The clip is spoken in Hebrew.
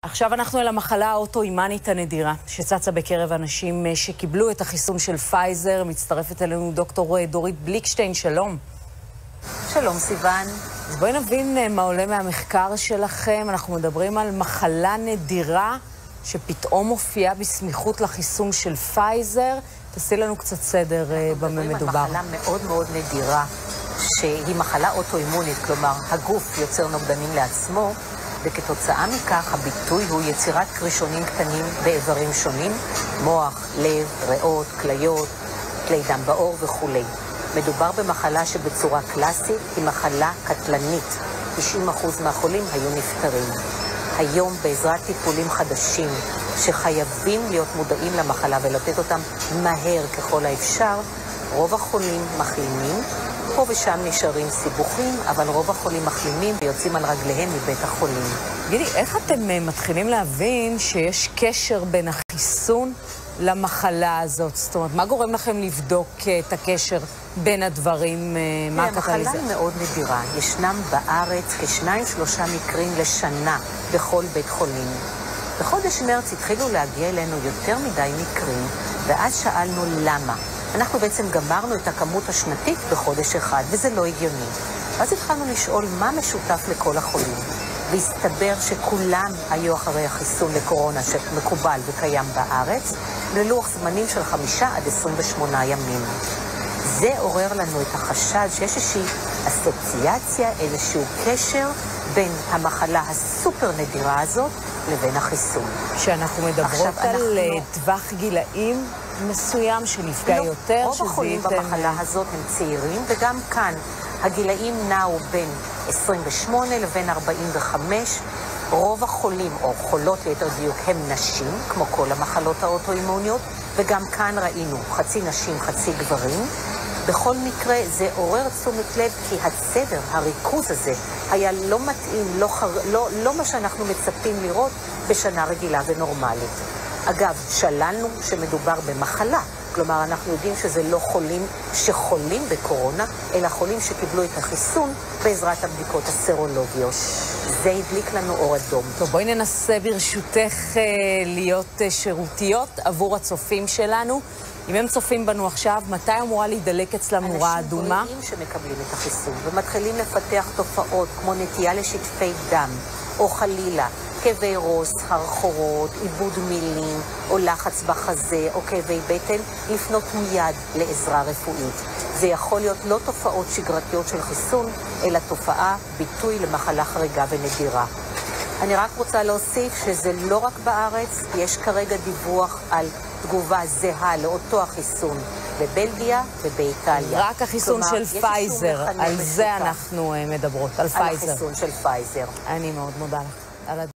עכשיו אנחנו אל המחלה האוטואימנית הנדירה, שצצה בקרב אנשים שקיבלו את החיסון של פייזר. מצטרפת אלינו דוקטור דורית בליקשטיין, שלום. שלום סיוון. אז בואי נבין מה עולה מהמחקר שלכם. אנחנו מדברים על מחלה נדירה שפתאום מופיעה בסמיכות לחיסון של פייזר. תעשי לנו קצת סדר במה מדובר. אנחנו מדברים על מחלה מאוד מאוד נדירה, שהיא מחלה אוטואימונית, כלומר הגוף יוצר נוגדנים לעצמו, וכתוצאה מכך הביטוי הוא יצירת קרישונים קטנים באיברים שונים, מוח, לב, ריאות, כליות, כלי דם בעור וכו'. מדובר במחלה שבצורה קלאסית היא מחלה קטלנית. 90% מהחולים היו נפטרים. היום בעזרת טיפולים חדשים שחייבים להיות מודעים למחלה ולתת אותם מהר ככל האפשר, רוב החולים מחלימים. פה ושם נשארים סיבוכים, אבל רוב החולים מחלימים ויוצאים על רגליהם מבית החולים. גידי, איך אתם מתחילים להבין שיש קשר בין החיסון למחלה הזאת? זאת אומרת, מה גורם לכם לבדוק את הקשר בין הדברים? מה הקטליזר? המחלה היא מאוד נדירה. ישנם בארץ כ2-3 מקרים לשנה בכל בית חולים. בחודש מרץ התחילו להגיע אלינו יותר מדי מקרים, ואז שאלנו למה. אנחנו בעצם גמרנו את הכמות השנתית בחודש אחד, וזה לא הגיוני. אז התחלנו לשאול מה משותף לכל החולים. והסתבר שכולם היו אחרי החיסון לקורונה שמקובל וקיים בארץ, ללוח זמנים של 5 עד 28 ימים. זה עורר לנו את החשד שיש איזושהי אסוציאציה, איזשהו קשר בין המחלה הסופר נדירה הזאת לבין החיסון. שאנחנו מדברות על טווח גילאים מסוים שנפגע יותר, רוב החולים במחלה הזאת הם צעירים, וגם כאן הגילאים נעו בין 28 לבין 45. רוב החולים, או חולות ליתר דיוק, הם נשים, כמו כל המחלות האוטואימוניות, וגם כאן ראינו חצי נשים, חצי גברים. בכל מקרה זה עורר תשומת לב, כי הסדר, הריכוז הזה, היה לא מתאים, לא מה שאנחנו מצפים לראות בשנה רגילה ונורמלית. אגב, שללנו שמדובר במחלה, כלומר אנחנו יודעים שזה לא חולים שחולים בקורונה, אלא חולים שקיבלו את החיסון בעזרת הבדיקות הסרולוגיות. זה הדליק לנו אור אדום. טוב, בואי ננסה ברשותך להיות שירותיות עבור הצופים שלנו. אם הם צופים בנו עכשיו, מתי אמורה להידלק אצלם נורה אדומה? אנשים בריאים שמקבלים את החיסון ומתחילים לפתח תופעות כמו נטייה לשטפי דם, או חלילה כאבי ראש, סחרחורות, עיבוד מילים, או לחץ בחזה, או כאבי בטן, לפנות מיד לעזרה רפואית. זה יכול להיות לא תופעות שגרתיות של חיסון, אלא תופעה, ביטוי למחלה חריגה ונדירה. אני רק רוצה להוסיף שזה לא רק בארץ, יש כרגע דיווח על תגובה זהה לאותו החיסון בבלגיה ובאיטליה. רק החיסון של פייזר, על זה אנחנו מדברות, על פייזר. על החיסון של פייזר. אני מאוד מודה לך.